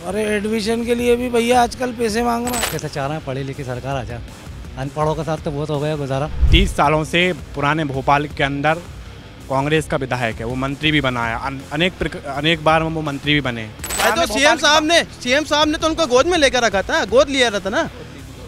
अरे एडमिशन के लिए भी भैया आजकल पैसे मांग रहा है। कैसे चाह रहे हैं पढ़ी लिखी सरकार आ जाए, अनपढ़ों के साथ तो बहुत हो गया गुजारा। 30 सालों से पुराने भोपाल के अंदर कांग्रेस का विधायक है, वो मंत्री भी बनाया, अनेक बार वो मंत्री भी बने। तो सीएम साहब ने तो उनको गोद में लेकर रखा था, गोद लिया रहा था ना,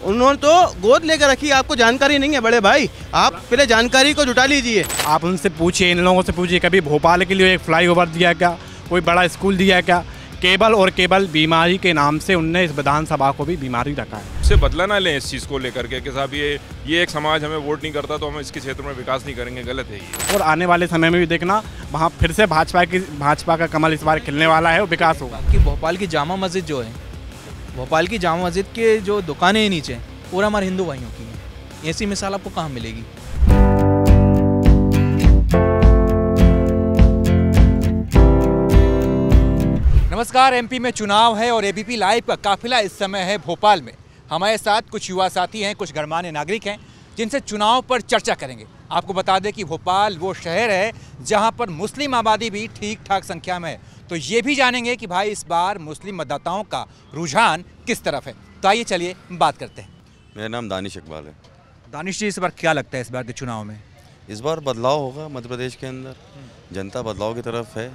उन्होंने तो गोद लेकर रखी। आपको जानकारी नहीं है बड़े भाई, आप पहले जानकारी को जुटा लीजिए। आप उनसे पूछिए, इन लोगों से पूछिए, कभी भोपाल के लिए एक फ्लाईओवर दिया क्या, कोई बड़ा स्कूल दिया क्या? केवल बीमारी के नाम से उनने इस विधानसभा को भी बीमारी रखा है। इससे बदला ना लें इस चीज़ को लेकर के कि साहब ये एक समाज हमें वोट नहीं करता तो हम इसके क्षेत्र में विकास नहीं करेंगे, गलत है ये। और आने वाले समय में भी देखना वहाँ फिर से भाजपा का कमल इस बार खिलने वाला है, वो विकास होगा। कि भोपाल की जामा मस्जिद जो है, भोपाल की जामा मस्जिद के जो दुकानें नीचे पूरा हमारे हिंदू भाइयों की हैं। ऐसी मिसाल आपको कहाँ मिलेगी? नमस्कार, एमपी में चुनाव है और एबीपी लाइव का काफिला इस समय है भोपाल में। हमारे साथ कुछ युवा साथी हैं, कुछ गणमान्य नागरिक हैं जिनसे चुनाव पर चर्चा करेंगे। आपको बता दें कि भोपाल वो शहर है जहां पर मुस्लिम आबादी भी ठीक ठाक संख्या में है, तो ये भी जानेंगे कि भाई इस बार मुस्लिम मतदाताओं का रुझान किस तरफ है। तो आइए चलिए बात करते हैं। मेरा नाम दानिश इकबाल है। दानिश जी, इस बार क्या लगता है इस बार के चुनाव में? इस बार बदलाव होगा मध्य प्रदेश के अंदर, जनता बदलाव की तरफ है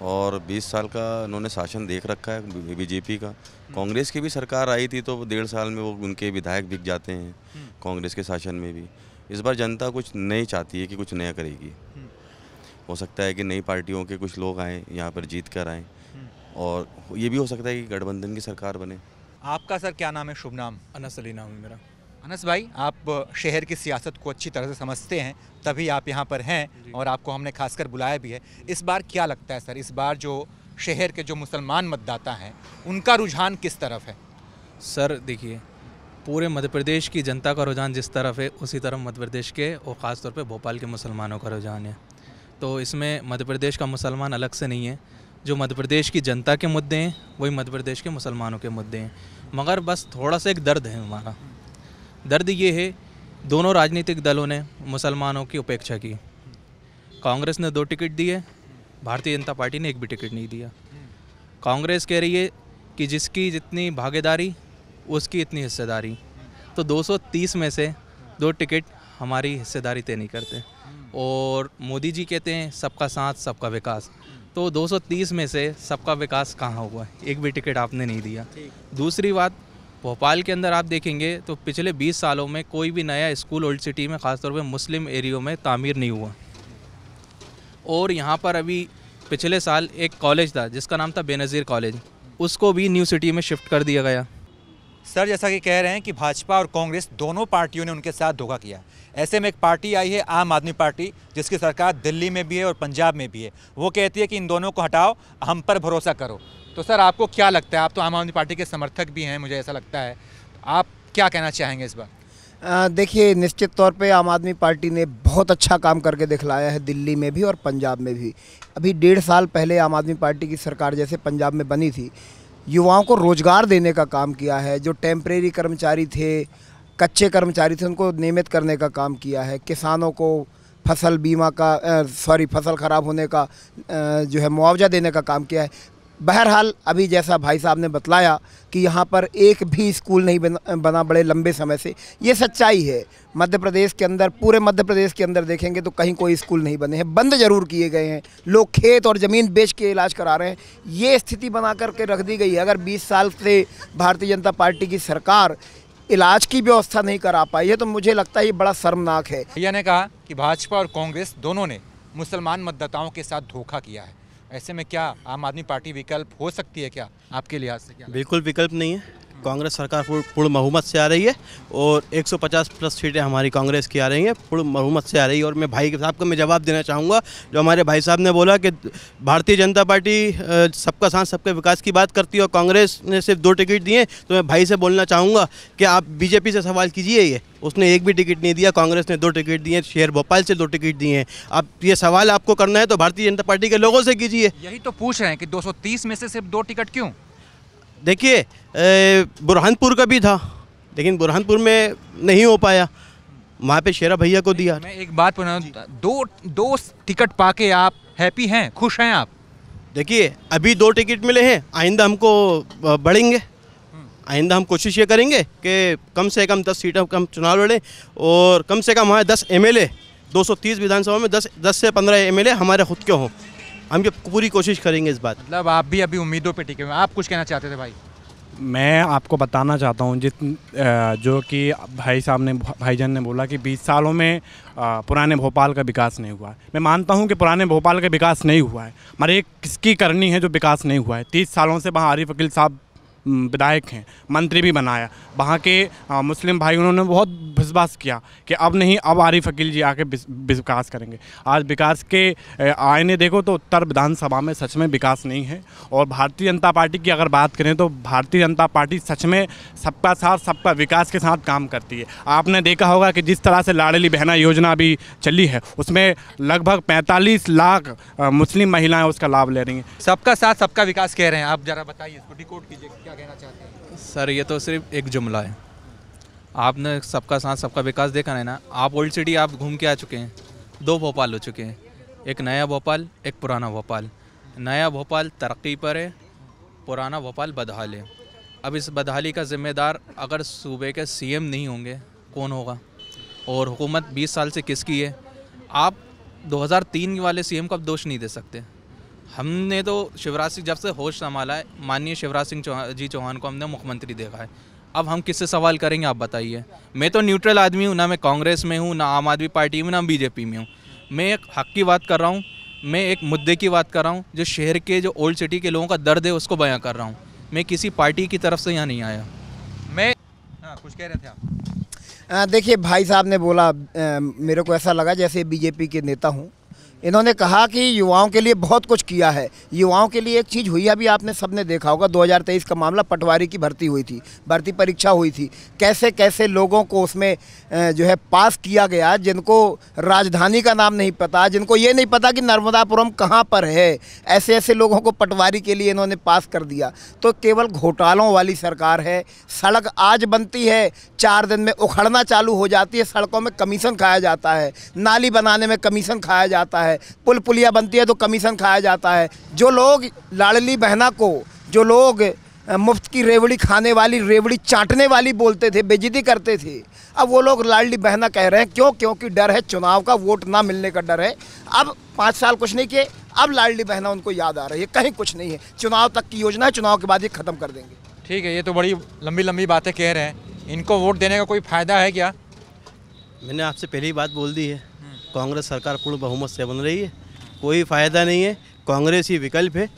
और 20 साल का उन्होंने शासन देख रखा है बीजेपी का। कांग्रेस की भी सरकार आई थी तो 1.5 साल में वो उनके विधायक बिक जाते हैं कांग्रेस के शासन में भी। इस बार जनता कुछ नहीं चाहती है कि कुछ नया करेगी। हो सकता है कि नई पार्टियों के कुछ लोग आएँ यहाँ पर जीत कर आएँ, और ये भी हो सकता है कि गठबंधन की सरकार बने। आपका सर क्या नाम है? शुभ नाम? अनस अली नाम है मेरा। अनस भाई, आप शहर की सियासत को अच्छी तरह से समझते हैं, तभी आप यहाँ पर हैं और आपको हमने खासकर बुलाया भी है। इस बार क्या लगता है सर, इस बार जो शहर के जो मुसलमान मतदाता हैं उनका रुझान किस तरफ है? सर देखिए, पूरे मध्य प्रदेश की जनता का रुझान जिस तरफ है उसी तरफ मध्य प्रदेश के और ख़ासतौर पे भोपाल के मुसलमानों का रुझान है। तो इसमें मध्य प्रदेश का मुसलमान अलग से नहीं है। जो मध्य प्रदेश की जनता के मुद्दे हैं वही मध्य प्रदेश के मुसलमानों के मुद्दे हैं। मगर बस थोड़ा सा एक दर्द है हमारा। दर्द ये है, दोनों राजनीतिक दलों ने मुसलमानों की उपेक्षा की। कांग्रेस ने 2 टिकट दिए, भारतीय जनता पार्टी ने 1 भी टिकट नहीं दिया। कांग्रेस कह रही है कि जिसकी जितनी भागीदारी उसकी इतनी हिस्सेदारी, तो 230 में से 2 टिकट हमारी हिस्सेदारी तय नहीं करते। और मोदी जी कहते हैं सबका साथ सबका विकास, तो 230 में से सबका विकास कहाँ हुआ? 1 भी टिकट आपने नहीं दिया। दूसरी बात, भोपाल के अंदर आप देखेंगे तो पिछले 20 सालों में कोई भी नया स्कूल ओल्ड सिटी में ख़ासतौर पे मुस्लिम एरियो में तामीर नहीं हुआ। और यहाँ पर अभी पिछले साल एक कॉलेज था जिसका नाम था बेनज़ीर कॉलेज, उसको भी न्यू सिटी में शिफ्ट कर दिया गया। सर, जैसा कि कह रहे हैं कि भाजपा और कांग्रेस दोनों पार्टियों ने उनके साथ धोखा किया। ऐसे में एक पार्टी आई है आम आदमी पार्टी, जिसकी सरकार दिल्ली में भी है और पंजाब में भी है। वो कहती है कि इन दोनों को हटाओ, हम पर भरोसा करो। तो सर आपको क्या लगता है, आप तो आम आदमी पार्टी के समर्थक भी हैं, मुझे ऐसा लगता है, आप क्या कहना चाहेंगे इस बार? देखिए, निश्चित तौर पे आम आदमी पार्टी ने बहुत अच्छा काम करके दिखलाया है, दिल्ली में भी और पंजाब में भी। अभी 1.5 साल पहले आम आदमी पार्टी की सरकार जैसे पंजाब में बनी थी, युवाओं को रोज़गार देने का काम किया है। जो टेम्परेरी कर्मचारी थे, कच्चे कर्मचारी थे, उनको नियमित करने का काम किया है। किसानों को फसल बीमा का फसल ख़राब होने का जो है मुआवजा देने का काम किया है। बहरहाल अभी जैसा भाई साहब ने बतलाया कि यहाँ पर एक भी स्कूल नहीं बना बड़े लंबे समय से, ये सच्चाई है। मध्य प्रदेश के अंदर, पूरे मध्य प्रदेश के अंदर देखेंगे तो कहीं कोई स्कूल नहीं बने हैं, बंद जरूर किए गए हैं। लोग खेत और ज़मीन बेच के इलाज करा रहे हैं। ये स्थिति बना करके रख दी गई है। अगर 20 साल से भारतीय जनता पार्टी की सरकार इलाज की व्यवस्था नहीं करा पाई है तो मुझे लगता है ये बड़ा शर्मनाक है। भैया ने कहा कि भाजपा और कांग्रेस दोनों ने मुसलमान मतदाताओं के साथ धोखा किया है। ऐसे में क्या आम आदमी पार्टी विकल्प हो सकती है क्या आपके लिहाज से? क्या बिल्कुल विकल्प नहीं है। कांग्रेस सरकार पूर्ण बहुमत से आ रही है और 150+ सीटें हमारी कांग्रेस की आ रही हैं, पूर्ण बहुमत से आ रही है। और मैं भाई साहब को मैं जवाब देना चाहूँगा, जो हमारे भाई साहब ने बोला कि भारतीय जनता पार्टी सबका साथ सबके विकास की बात करती है और कांग्रेस ने सिर्फ 2 टिकट दिए, तो मैं भाई से बोलना चाहूँगा कि आप बीजेपी से सवाल कीजिए। ये उसने 1 भी टिकट नहीं दिया, कांग्रेस ने 2 टिकट दिए, शहर भोपाल से 2 टिकट दिए हैं। अब ये सवाल आपको करना है तो भारतीय जनता पार्टी के लोगों से कीजिए। यही तो पूछ रहे हैं कि 230 में से सिर्फ 2 टिकट क्यों? देखिए, बुरहानपुर का भी था लेकिन बुरहानपुर में नहीं हो पाया, वहाँ पे शेरा भैया को दिया। मैं एक बात पूछना, 2 टिकट पाके आप हैप्पी हैं, खुश हैं आप? देखिए अभी 2 टिकट मिले हैं, आइंदा हमको बढ़ेंगे। आइंदा हम कोशिश ये करेंगे कि कम से कम 10 सीटों का हम चुनाव लड़ें और कम से कम हमारे 10 MLA 230 विधानसभा में 10 से 15 MLA हमारे खुद के हों। हम ये पूरी कोशिश करेंगे इस बात। मतलब आप भी अभी उम्मीदों पे टिके हुए हैं। आप कुछ कहना चाहते थे भाई? मैं आपको बताना चाहता हूँ जो कि भाईजान ने बोला कि 20 सालों में पुराने भोपाल का विकास नहीं हुआ है। मैं मानता हूँ कि पुराने भोपाल का विकास नहीं हुआ है, मगर ये किसकी करनी है जो विकास नहीं हुआ है। 30 सालों से वहाँ आरिफ अकील साहब विधायक हैं, मंत्री भी बनाया। वहाँ के मुस्लिम भाई उन्होंने बहुत विश्वास किया कि अब नहीं, अब आरिफ अकील जी आके विकास करेंगे। आज विकास के आईने देखो तो उत्तर विधानसभा में सच में विकास नहीं है। और भारतीय जनता पार्टी की अगर बात करें तो भारतीय जनता पार्टी सच में सबका साथ सबका विकास के साथ काम करती है। आपने देखा होगा कि जिस तरह से लाडली बहना योजना अभी चली है उसमें लगभग 45 लाख मुस्लिम महिलाएँ उसका लाभ ले रही हैं। सबका साथ सबका विकास कह रहे हैं, आप जरा बताइए, इसको डिकोड कीजिए, क्या कहना चाहते हैं? सर ये तो सिर्फ एक जुमला है। आपने सबका साथ सबका विकास देखा है ना। आप ओल्ड सिटी आप घूम के आ चुके हैं, 2 भोपाल हो चुके हैं, एक नया भोपाल एक पुराना भोपाल। नया भोपाल तरक्की पर है, पुराना भोपाल बदहाल है। अब इस बदहाली का ज़िम्मेदार अगर सूबे के CM नहीं होंगे कौन होगा? और हुकूमत 20 साल से किसकी है? आप 2003 वाले CM का दोष नहीं दे सकते। हमने तो शिवराज सिंह जब से होश संभाला है, माननीय शिवराज सिंह जी चौहान को हमने मुख्यमंत्री देखा है। अब हम किससे सवाल करेंगे आप बताइए? मैं तो न्यूट्रल आदमी हूँ, ना मैं कांग्रेस में हूँ, ना आम आदमी पार्टी में, ना BJP में हूँ। मैं एक हक की बात कर रहा हूँ, मैं एक मुद्दे की बात कर रहा हूँ, जो शहर के जो ओल्ड सिटी के लोगों का दर्द है उसको बयां कर रहा हूँ। मैं किसी पार्टी की तरफ से यहाँ नहीं आया। मैं कुछ कह रहे थे आप? देखिए भाई साहब ने बोला, मेरे को ऐसा लगा जैसे BJP के नेता हूँ। इन्होंने कहा कि युवाओं के लिए बहुत कुछ किया है। युवाओं के लिए एक चीज़ हुई, अभी आपने सबने देखा होगा 2023 का मामला, पटवारी की भर्ती हुई थी, भर्ती परीक्षा हुई थी। कैसे कैसे लोगों को उसमें जो है पास किया गया, जिनको राजधानी का नाम नहीं पता, जिनको ये नहीं पता कि नर्मदापुरम कहाँ पर है, ऐसे ऐसे लोगों को पटवारी के लिए इन्होंने पास कर दिया। तो केवल घोटालों वाली सरकार है। सड़क आज बनती है, 4 दिन में उखड़ना चालू हो जाती है। सड़कों में कमीशन खाया जाता है, नाली बनाने में कमीशन खाया जाता है, पुल पुलिया बनती है तो कमीशन खाया जाता है। जो लोग लाडली बहना को, जो लोग मुफ्त की रेवड़ी खाने वाली, रेवड़ी चाटने वाली बोलते थे, बेइज्जती करते थे, अब वो लोग लाडली बहना कह रहे हैं। क्यों? क्योंकि डर है चुनाव का, वोट ना मिलने का डर है। अब 5 साल कुछ नहीं किए, अब लाडली बहना उनको याद आ रही है। कहीं कुछ नहीं है, चुनाव तक की योजना है, चुनाव के बाद ये ख़त्म कर देंगे। ठीक है, ये तो बड़ी लंबी लंबी बातें कह रहे हैं। इनको वोट देने का कोई फ़ायदा है क्या? मैंने आपसे पहले ही बात बोल दी है, कांग्रेस सरकार पूर्ण बहुमत से बन रही है, कोई फ़ायदा नहीं है। कांग्रेस ही विकल्प है,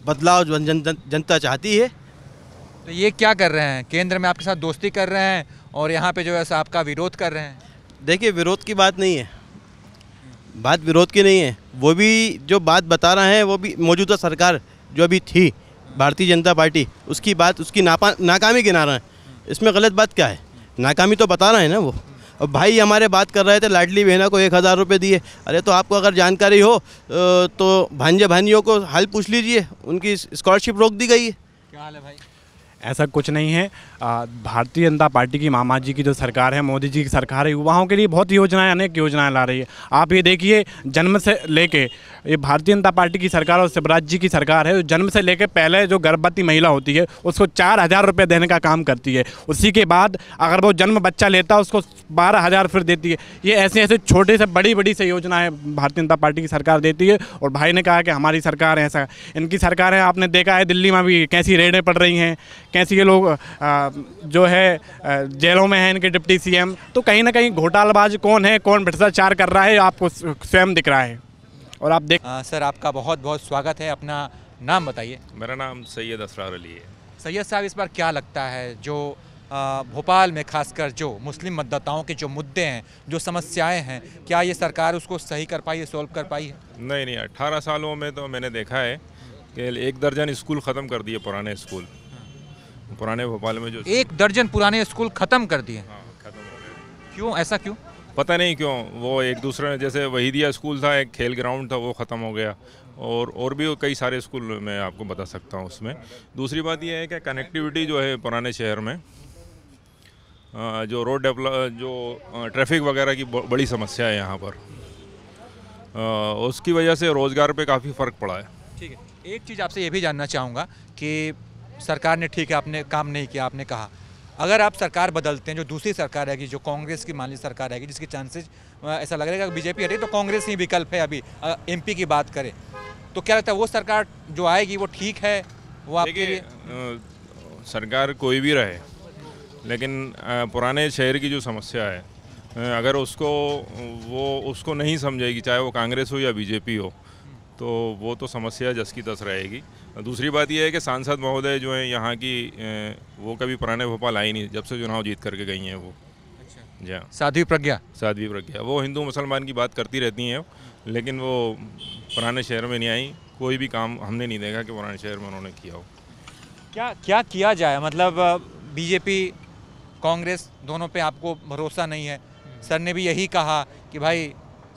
बदलाव जनता चाहती है। तो ये क्या कर रहे हैं? केंद्र में आपके साथ दोस्ती कर रहे हैं और यहाँ पे जो है आपका विरोध कर रहे हैं। देखिए विरोध की बात नहीं है, बात विरोध की नहीं है। वो भी जो बात बता रहे हैं वो भी मौजूदा सरकार जो अभी थी भारतीय जनता पार्टी, उसकी बात, उसकी नाकामी गिना रहे हैं। इसमें गलत बात क्या है? नाकामी तो बता रहे हैं ना वो। और भाई हमारे बात कर रहे थे लाडली बहना को 1000 रुपये दिए। अरे तो आपको अगर जानकारी हो तो भांजे भांजियों को हाल पूछ लीजिए, उनकी स्कॉलरशिप रोक दी गई है। क्या हाल है भाई? ऐसा कुछ नहीं है। भारतीय जनता पार्टी की मामा जी की जो सरकार है, मोदी जी की सरकार है, युवाओं के लिए बहुत योजनाएं, अनेक योजनाएं ला रही है। आप ये देखिए, जन्म से लेके, ये भारतीय जनता पार्टी की सरकार और शिवराज जी की सरकार है, जन्म से लेके पहले जो गर्भवती महिला होती है उसको 4000 रुपये देने का काम करती है। उसी के बाद अगर वो जन्म बच्चा लेता है उसको 12000 फिर देती है। ये ऐसे ऐसे छोटे से बड़ी से योजनाएँ भारतीय जनता पार्टी की सरकार देती है। और भाई ने कहा कि हमारी सरकार है, ऐसा इनकी सरकार है। आपने देखा है दिल्ली में भी कैसी रेडें पड़ रही हैं, कैसे ये लोग जो है जेलों में हैं, इनके डिप्टी CM। तो कहीं ना कहीं घोटालाबाज कौन है, कौन भ्रष्टाचार कर रहा है, आपको स्वयं दिख रहा है। और आप देख सर, आपका बहुत बहुत स्वागत है। अपना नाम बताइए। मेरा नाम सैयद असरार अली है। सैयद साहब, इस बार क्या लगता है जो भोपाल में खासकर जो मुस्लिम मतदाताओं के जो मुद्दे हैं, जो समस्याएं हैं, क्या ये सरकार उसको सही कर पाई है, सोल्व कर पाई है? नहीं, 18 सालों में तो मैंने देखा है कि 1 दर्जन स्कूल ख़त्म कर दिए, पुराने स्कूल, पुराने भोपाल में जो 1 दर्जन पुराने स्कूल ख़त्म कर दिए। हाँ, ख़त्म हो गए। क्यों? ऐसा क्यों? पता नहीं क्यों। वो एक दूसरे ने, जैसे वहीदिया स्कूल था, एक खेल ग्राउंड था, वो ख़त्म हो गया। और भी कई सारे स्कूल मैं आपको बता सकता हूँ उसमें। दूसरी बात यह है कि कनेक्टिविटी जो है पुराने शहर में, जो रोड डेवलप, जो ट्रैफिक वगैरह की बड़ी समस्या है यहाँ पर, उसकी वजह से रोज़गार पे काफ़ी फ़र्क पड़ा है। ठीक है, एक चीज़ आपसे ये भी जानना चाहूँगा कि सरकार ने ठीक है आपने काम नहीं किया, आपने कहा अगर आप सरकार बदलते हैं, जो दूसरी सरकार रहेगी, जो कांग्रेस की मान लीजिए सरकार रहेगी, जिसके चांसेस ऐसा लग रहा है कि बीजेपी हटे तो कांग्रेस ही विकल्प है अभी, एमपी की बात करें तो क्या लगता है वो सरकार जो आएगी वो ठीक है? वो आपके लिए सरकार कोई भी रहे, लेकिन पुराने शहर की जो समस्या है अगर उसको नहीं समझेगी, चाहे वो कांग्रेस हो या बीजेपी हो, तो वो तो समस्या जस की तस रहेगी। दूसरी बात यह है कि सांसद महोदय जो हैं यहाँ की वो कभी पुराने भोपाल आई नहीं, जब से चुनाव जीत करके गई हैं वो। जी हाँ। साध्वी प्रज्ञा वो हिंदू मुसलमान की बात करती रहती हैं, लेकिन वो पुराने शहर में नहीं आई। कोई भी काम हमने नहीं देखा कि पुराने शहर में उन्होंने किया हो। क्या किया जाए? मतलब बीजेपी कांग्रेस दोनों पे आपको भरोसा नहीं है? सर ने भी यही कहा कि भाई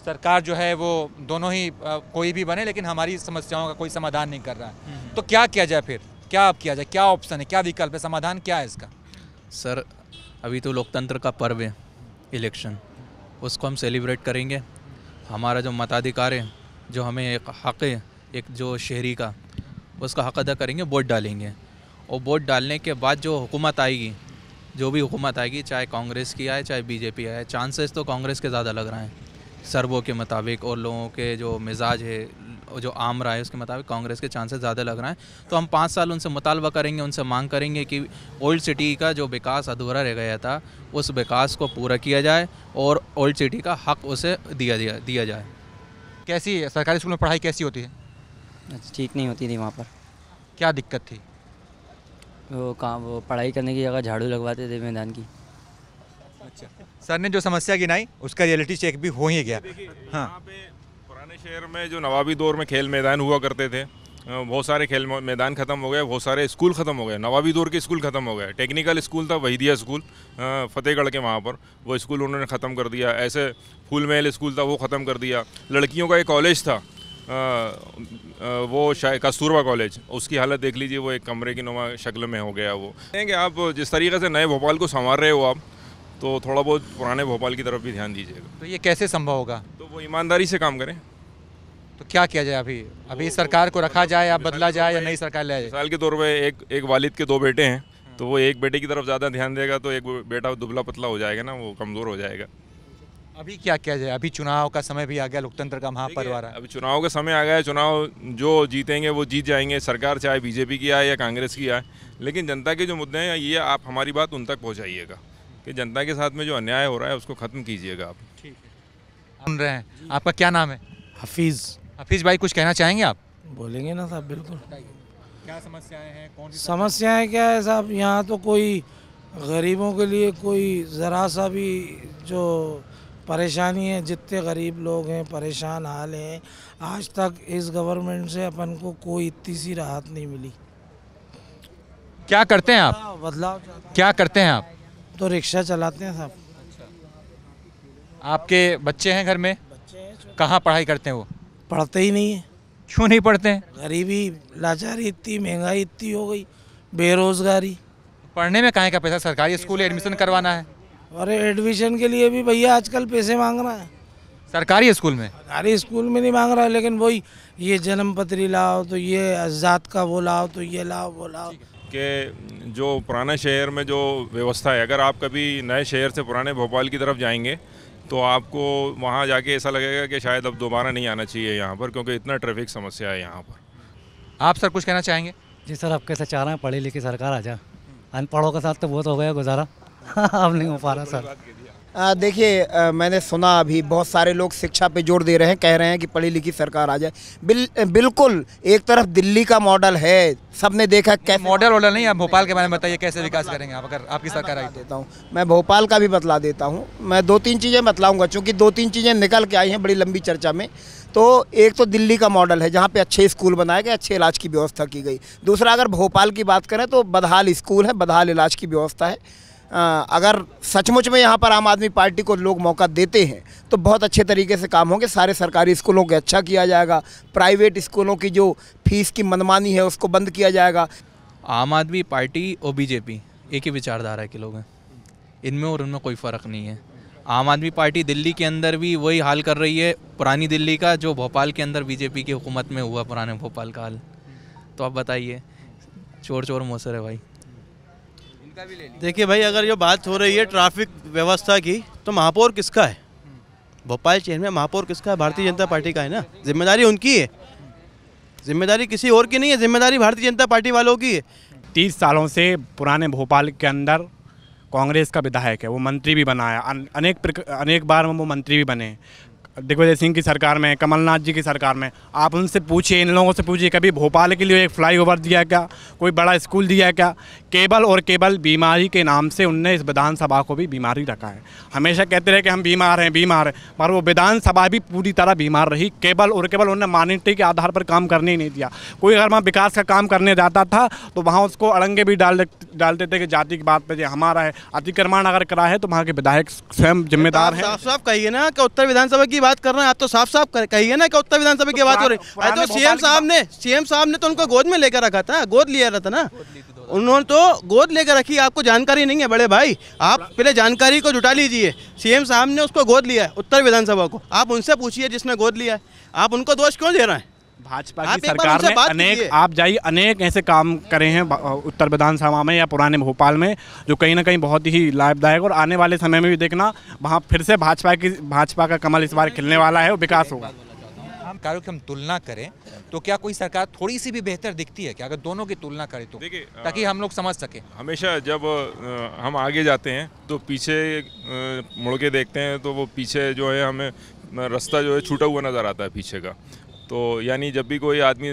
सरकार जो है वो दोनों ही कोई भी बने, लेकिन हमारी समस्याओं का कोई समाधान नहीं कर रहा है। तो क्या किया जाए फिर? क्या किया जाए? क्या ऑप्शन है, क्या विकल्प है, समाधान क्या है इसका? सर अभी तो लोकतंत्र का पर्व है इलेक्शन, उसको हम सेलिब्रेट करेंगे। हमारा जो मताधिकार है, जो हमें एक हक़ है एक जो शहरी का, उसका हक़ अदा करेंगे, वोट डालेंगे। और वोट डालने के बाद जो हुकूमत आएगी, जो भी हुकूमत आएगी, चाहे कांग्रेस की आए चाहे बीजेपी आए, चांसेस तो कांग्रेस के ज़्यादा लग रहे हैं सर्वों के मुताबिक, और लोगों के जो मिजाज है, जो आम राय है उसके मुताबिक कांग्रेस के चांसेस ज़्यादा लग रहे हैं। तो हम 5 साल उनसे मुतालबा करेंगे, उनसे मांग करेंगे कि ओल्ड सिटी का जो विकास अधूरा रह गया था उस विकास को पूरा किया जाए और ओल्ड सिटी का हक़ उसे दिया जाए। कैसी सरकारी स्कूल में पढ़ाई कैसी होती है? ठीक नहीं होती थी वहाँ पर। क्या दिक्कत थी? वो पढ़ाई करने की जगह झाड़ू लगवाते थे मैदान की। अच्छा, सर ने जो समस्या गिनाई उसका रियलिटी चेक भी हो ही गया। हाँ, यहाँ पे पुराने शहर में जो नवाबी दौर में खेल मैदान हुआ करते थे, बहुत सारे खेल मैदान ख़त्म हो गए, बहुत सारे स्कूल ख़त्म हो गए। नवाबी दौर के स्कूल ख़त्म हो गए। टेक्निकल स्कूल था वहीदिया स्कूल फतेहगढ़ के, वहाँ पर वो स्कूल उन्होंने ख़त्म कर दिया। ऐसे फूल महल स्कूल था वो ख़त्म कर दिया। लड़कियों का एक कॉलेज था वो शायद कस्तूरबा कॉलेज, उसकी हालत देख लीजिए, वो एक कमरे की नुमा शक्ल में हो गया। वो कि आप जिस तरीके से नए भोपाल को संवार रहे हो आप, तो थोड़ा बहुत पुराने भोपाल की तरफ भी ध्यान दीजिएगा। तो ये कैसे संभव होगा? तो वो ईमानदारी से काम करें। तो क्या किया जाए? अभी सरकार को रखा जाए या बदला जाए या नई सरकार ले जाए? मिसाल के तौर पे एक वालिद के 2 बेटे हैं, तो वो एक बेटे की तरफ ज़्यादा ध्यान देगा तो एक बेटा दुबला पतला हो जाएगा ना, वो कमज़ोर हो जाएगा। अभी क्या किया जाए? अभी चुनाव का समय भी आ गया, लोकतंत्र का महापर्व आ रहा है। अभी चुनाव का समय आ गया है, चुनाव जो जीतेंगे वो जीत जाएंगे, सरकार चाहे बीजेपी की आए या कांग्रेस की आए, लेकिन जनता के जो मुद्दे हैं ये आप हमारी बात उन तक पहुँचाइएगा कि जनता के साथ में जो अन्याय हो रहा है उसको ख़त्म कीजिएगा आप। ठीक है, सुन रहे हैं। आपका क्या नाम है? हफीज़ भाई, कुछ कहना चाहेंगे आप? बोलेंगे ना साहब, बिल्कुल। क्या समस्याएं हैं? कौन सी समस्याएं क्या है साहब? यहाँ तो कोई गरीबों के लिए कोई ज़रा सा भी जो परेशानी है, जितने गरीब लोग हैं परेशान हाल हैं, आज तक इस गवर्नमेंट से अपन को कोई इतनी सी राहत नहीं मिली। क्या करते हैं आप? बदलाव क्या करते हैं आप? तो रिक्शा चलाते हैं साहब। आपके बच्चे हैं घर में? कहाँ पढ़ाई करते हैं वो? पढ़ते ही नहीं है। क्यों नहीं पढ़ते हैं? गरीबी, लाचारी इतनी, महंगाई इतनी हो गई, बेरोजगारी। पढ़ने में कहाँ का पैसा? सरकारी स्कूल एडमिशन करवाना है। और एडमिशन के लिए भी भैया आजकल पैसे मांग रहा है। सरकारी स्कूल में? सरकारी स्कूल में नहीं मांग रहा है, लेकिन वही ये जन्म पत्री लाओ तो ये जात का वो लाओ तो ये लाओ वो लाओ। कि जो पुराने शहर में जो व्यवस्था है, अगर आप कभी नए शहर से पुराने भोपाल की तरफ जाएंगे तो आपको वहाँ जाके ऐसा लगेगा कि शायद अब दोबारा नहीं आना चाहिए यहाँ पर, क्योंकि इतना ट्रैफिक समस्या है यहाँ पर। आप सर कुछ कहना चाहेंगे? जी सर, आप कैसे चाह रहे हैं पढ़ी लिखी सरकार आ जा, अनपढ़ों के साथ तो बहुत हो गया गुजारा। अब नहीं हो पा रहा सर। देखिए, मैंने सुना अभी बहुत सारे लोग शिक्षा पे जोर दे रहे हैं, कह रहे हैं कि पढ़ी लिखी सरकार आ जाए। बिल्कुल, एक तरफ दिल्ली का मॉडल है, सबने देखा कैसे। मॉडल नहीं, आप भोपाल के बारे में बताइए, कैसे विकास करेंगे आप अगर आपकी सरकार आई? देता हूँ मैं, भोपाल का भी बतला देता हूँ। मैं 2-3 चीज़ें बतलाऊँगा, चूँकि 2-3 चीज़ें निकल के आई हैं बड़ी लंबी चर्चा में। तो एक तो दिल्ली का मॉडल है, जहाँ पे अच्छे स्कूल बनाए गए, अच्छे इलाज की व्यवस्था की गई। दूसरा, अगर भोपाल की बात करें तो बदहाल स्कूल है, बदहाल इलाज की व्यवस्था है। अगर सचमुच में यहाँ पर आम आदमी पार्टी को लोग मौका देते हैं तो बहुत अच्छे तरीके से काम होंगे। सारे सरकारी स्कूलों को अच्छा किया जाएगा, प्राइवेट स्कूलों की जो फीस की मनमानी है उसको बंद किया जाएगा। आम आदमी पार्टी और बीजेपी एक ही विचारधारा के लोग हैं, इनमें और उनमें कोई फ़र्क नहीं है। आम आदमी पार्टी दिल्ली के अंदर भी वही हाल कर रही है पुरानी दिल्ली का, जो भोपाल के अंदर बीजेपी की हुकूमत में हुआ पुराने भोपाल का हाल। तो आप बताइए, चोर चोर मोसर है भाई। देखिए भाई, अगर ये बात हो रही है ट्रैफिक व्यवस्था की, तो महापौर किसका है? भोपाल शहर में महापौर किसका है? भारतीय जनता पार्टी का है ना। जिम्मेदारी उनकी है, जिम्मेदारी किसी और की नहीं है, जिम्मेदारी भारतीय जनता पार्टी वालों की है। 30 सालों से पुराने भोपाल के अंदर कांग्रेस का विधायक है, वो मंत्री भी बनाया, अनेक बार वो मंत्री भी बने। दिग्विजय सिंह की सरकार में, कमलनाथ जी की सरकार में। आप उनसे पूछिए, इन लोगों से पूछिए, कभी भोपाल के लिए एक फ्लाईओवर दिया क्या, कोई बड़ा स्कूल दिया क्या? केवल और केवल बीमारी के नाम से उनने इस विधानसभा को भी बीमारी रखा है। हमेशा कहते रहे कि हम बीमार हैं, पर वो विधानसभा भी पूरी तरह बीमार रही। केवल और केवल उन्हें मान्यता के आधार पर काम करने ही नहीं दिया। कोई अगर वहाँ विकास का काम करने जाता था तो वहाँ उसको अड़ंगे भी डालते थे कि जाति की बात पर हमारा है। अतिक्रमण अगर करा है तो वहाँ के विधायक स्वयं जिम्मेदार हैं। साफ साफ कहिए ना कि उत्तर विधानसभा की बात कर रहे हैं आप, तो साफ साफ कहिए ना कि उत्तर विधानसभा की बात हो रही है। तो सीएम साहब ने तो उनको गोद में लेकर रखा था, गोद लिया रहता ना, उन्होंने तो गोद लेकर रखी। आपको जानकारी नहीं है बड़े भाई, आप पहले जानकारी को जुटा लीजिए। सीएम साहब ने उसको गोद लिया है, उत्तर विधानसभा को। आप उनसे पूछिए जिसने गोद लिया है, आप उनको दोष क्यों दे रहे हैं? भाजपा की सरकार ने अनेक ऐसे काम करे हैं उत्तर विधानसभा में या पुराने भोपाल में, जो कहीं ना कहीं बहुत ही लाभदायक, और आने वाले समय में भी देखना वहाँ फिर से भाजपा का कमल इस बार खिलने वाला है और विकास होगा। हम कार्यों की हम तुलना करें तो क्या कोई सरकार थोड़ी सी भी बेहतर दिखती है क्या, अगर दोनों की तुलना करें तो, ताकि हम लोग समझ सकें? हमेशा जब हम आगे जाते हैं तो पीछे मुड़ के देखते हैं तो वो पीछे जो है हमें रास्ता जो है छूटा हुआ नज़र आता है पीछे का। तो यानी जब भी कोई आदमी,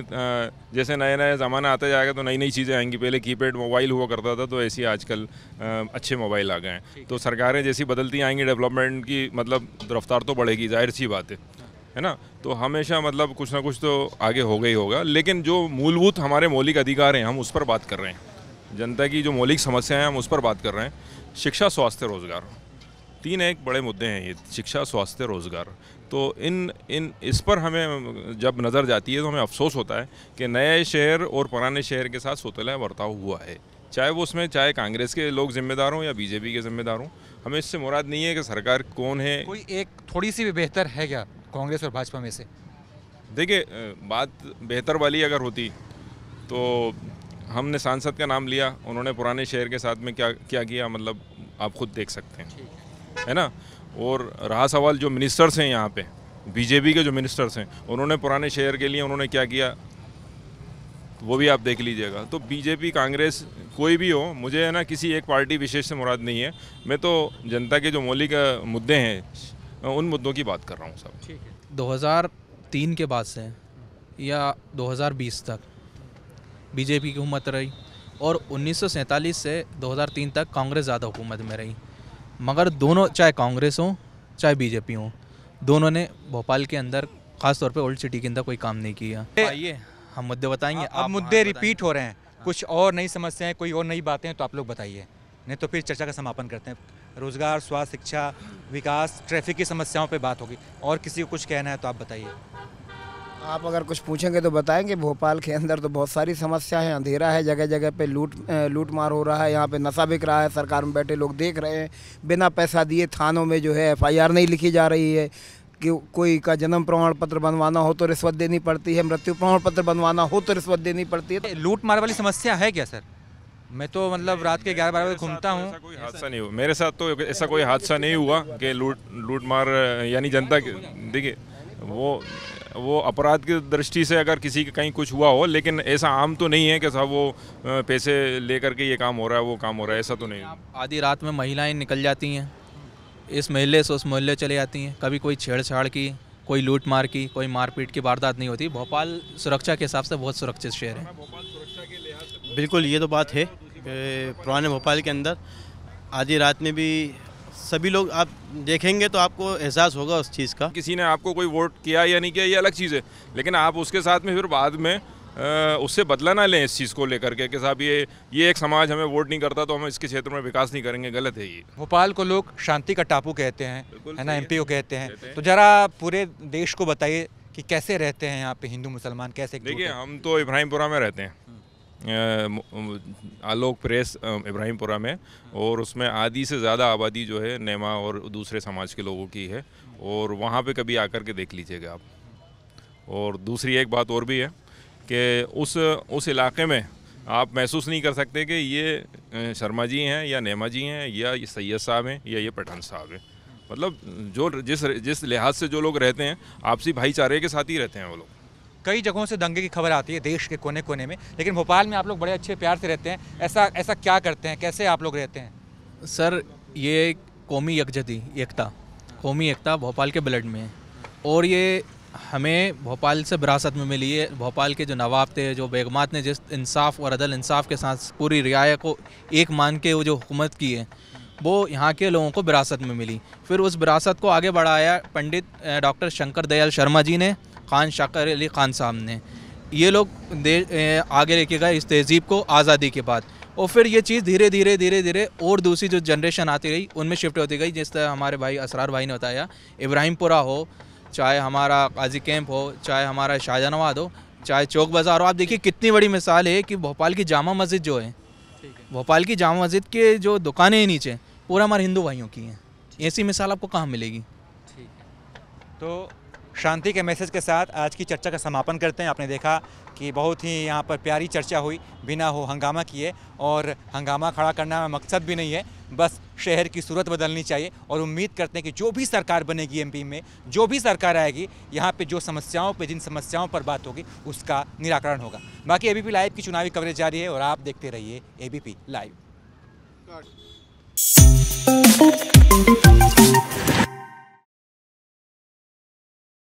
जैसे नया नया ज़माना आता जाएगा तो नई नई चीज़ें आएंगी। पहले कीपैड मोबाइल हुआ करता था, तो ऐसी आजकल अच्छे मोबाइल आ गए हैं। तो सरकारें जैसी बदलती आएंगी, डेवलपमेंट की मतलब रफ्तार तो बढ़ेगी, जाहिर सी बात है ना। तो हमेशा मतलब कुछ ना कुछ तो आगे होगा ही होगा। लेकिन जो मूलभूत हमारे मौलिक अधिकार हैं, हम उस पर बात कर रहे हैं। जनता की जो मौलिक समस्याएं हैं, हम उस पर बात कर रहे हैं। शिक्षा, स्वास्थ्य, रोज़गार, 3 एक बड़े मुद्दे हैं ये, शिक्षा, स्वास्थ्य, रोज़गार। तो इस पर हमें जब नज़र जाती है तो हमें अफसोस होता है कि नए शहर और पुराने शहर के साथ सोतला बर्ताव हुआ है। चाहे कांग्रेस के लोग जिम्मेदार हों या बीजेपी के जिम्मेदार हों। हमें इससे मुराद नहीं है कि सरकार कौन है। कोई एक थोड़ी सी भी बेहतर है क्या कांग्रेस और भाजपा में से? देखिए, बात बेहतर वाली अगर होती तो हमने सांसद का नाम लिया, उन्होंने पुराने शहर के साथ में क्या किया, मतलब आप खुद देख सकते हैं, है ना। और रहा सवाल जो मिनिस्टर्स हैं यहाँ पे, बीजेपी के जो मिनिस्टर्स हैं, उन्होंने पुराने शहर के लिए उन्होंने क्या किया, वो भी आप देख लीजिएगा। तो बीजेपी, कांग्रेस, कोई भी हो, मुझे है ना किसी एक पार्टी विशेष से मुराद नहीं है। मैं तो जनता के जो मौलिक मुद्दे हैं उन मुद्दों की बात कर रहा हूँ सब। 2003 के बाद से या 2020 तक बीजेपी की हुकूमत रही, और 1947 से 2003 तक कांग्रेस ज़्यादा हुकूमत में रही। मगर दोनों, चाहे कांग्रेस हो चाहे बीजेपी हो, दोनों ने भोपाल के अंदर, ख़ास तौर पे ओल्ड सिटी के अंदर कोई काम नहीं किया। आइए हम मुद्दे बताएंगे। अब मुद्दे रिपीट हो रहे हैं, कुछ और नई समस्याएं, कोई और नई बातें हैं तो आप लोग बताइए, नहीं तो फिर चर्चा का समापन करते हैं। रोज़गार, स्वास्थ्य, शिक्षा, विकास, ट्रैफिक की समस्याओं पे बात होगी। और किसी को कुछ कहना है तो आप बताइए। आप अगर कुछ पूछेंगे तो बताएंगे। भोपाल के अंदर तो बहुत सारी समस्या है, अंधेरा है, जगह जगह पे लूट मार हो रहा है, यहाँ पे नशा बिक रहा है, सरकार में बैठे लोग देख रहे हैं। बिना पैसा दिए थानों में जो है FIR नहीं लिखी जा रही है। कि कोई का जन्म प्रमाण पत्र बनवाना हो तो रिश्वत देनी पड़ती है, मृत्यु प्रमाण पत्र बनवाना हो तो रिश्वत देनी पड़ती है। लूट मार वाली समस्या है क्या सर? मैं तो मतलब रात के 11-12 बजे घूमता हूँ। ऐसा कोई हादसा नहीं हुआ मेरे साथ, तो ऐसा कोई हादसा नहीं हुआ कि लूट मार, यानी जनता के, देखिए वो अपराध की दृष्टि से अगर किसी का कहीं कुछ हुआ हो, लेकिन ऐसा आम तो नहीं है कि साहब वो पैसे लेकर के ये काम हो रहा है, वो काम हो रहा है, ऐसा तो नहीं। आधी रात में महिलाएं निकल जाती हैं, इस मोहल्ले से उस मोहल्ले चले जाती हैं, कभी कोई छेड़छाड़ की, कोई लूट मार की, कोई मारपीट की वारदात नहीं होती। भोपाल सुरक्षा के हिसाब से बहुत सुरक्षित शहर है। बिल्कुल, ये तो बात है। पुराने भोपाल के अंदर आधी रात में भी सभी लोग, आप देखेंगे तो आपको एहसास होगा उस चीज़ का। किसी ने आपको कोई वोट किया या नहीं किया ये अलग चीज़ है, लेकिन आप उसके साथ में फिर बाद में उससे बदला ना लें इस चीज़ को लेकर के कि साहब ये एक समाज हमें वोट नहीं करता तो हम इसके क्षेत्र में विकास नहीं करेंगे। गलत है ये। भोपाल को लोग शांति का टापू कहते हैं, है ना, MP को कहते हैं। तो जरा पूरे देश को बताइए कि कैसे रहते हैं यहाँ पे हिंदू मुसलमान, कैसे? देखिए, हम तो इब्राहिमपुरा में रहते हैं, आलोक प्रेस इब्राहिमपुरा में, और उसमें आधी से ज़्यादा आबादी जो है नेमा और दूसरे समाज के लोगों की है, और वहाँ पे कभी आकर के देख लीजिएगा आप। और दूसरी एक बात और भी है कि उस इलाके में आप महसूस नहीं कर सकते कि ये शर्मा जी हैं या नेमा जी हैं या ये सैयद साहब हैं या ये पठान साहब हैं। मतलब जो जिस लिहाज से जो लोग रहते हैं आपसी भाईचारे के साथ ही रहते हैं वो लोग। कई जगहों से दंगे की खबर आती है देश के कोने कोने में, लेकिन भोपाल में आप लोग बड़े अच्छे प्यार से रहते हैं। ऐसा क्या करते हैं, कैसे आप लोग रहते हैं? सर ये कौमी कौमी एकता भोपाल के ब्लड में है और ये हमें भोपाल से विरासत में मिली है। भोपाल के जो नवाब थे, जो बेगमात ने जिस इंसाफ और अदल इंसाफ के साथ पूरी रियाया को एक मान के वो जो हुकूमत की है वो यहाँ के लोगों को विरासत में मिली। फिर उस विरासत को आगे बढ़ाया पंडित डॉक्टर शंकर दयाल शर्मा जी ने, खान शाकर अली खान साहब ने। ये लोग आगे लेके गए इस तहज़ीब को आज़ादी के बाद, और फिर ये चीज़ धीरे धीरे और दूसरी जो जनरेशन आती रही उनमें शिफ्ट होती गई। जिस तरह हमारे भाई असरार भाई ने बताया, इब्राहिमपुरा हो, चाहे हमारा काजी कैंप हो, चाहे हमारा शाहजहानाबाद हो, चाहे चौक बाज़ार हो। आप देखिए कितनी बड़ी मिसाल है कि भोपाल की जामा मस्जिद जो है, भोपाल की जामा मस्जिद के जो दुकानें हैं नीचे पूरा हमारे हिंदू भाइयों की हैं। ऐसी मिसाल आपको कहाँ मिलेगी? ठीक है, तो शांति के मैसेज के साथ आज की चर्चा का समापन करते हैं। आपने देखा कि बहुत ही यहाँ पर प्यारी चर्चा हुई बिना हो हंगामा किए, और हंगामा खड़ा करना में मकसद भी नहीं है, बस शहर की सूरत बदलनी चाहिए। और उम्मीद करते हैं कि जो भी सरकार बनेगी एमपी में, जो भी सरकार आएगी, यहाँ पे जो समस्याओं पे जिन समस्याओं पर बात होगी उसका निराकरण होगा। बाकी एबीपी लाइव की चुनावी कवरेज जारी है और आप देखते रहिए एबीपी लाइव।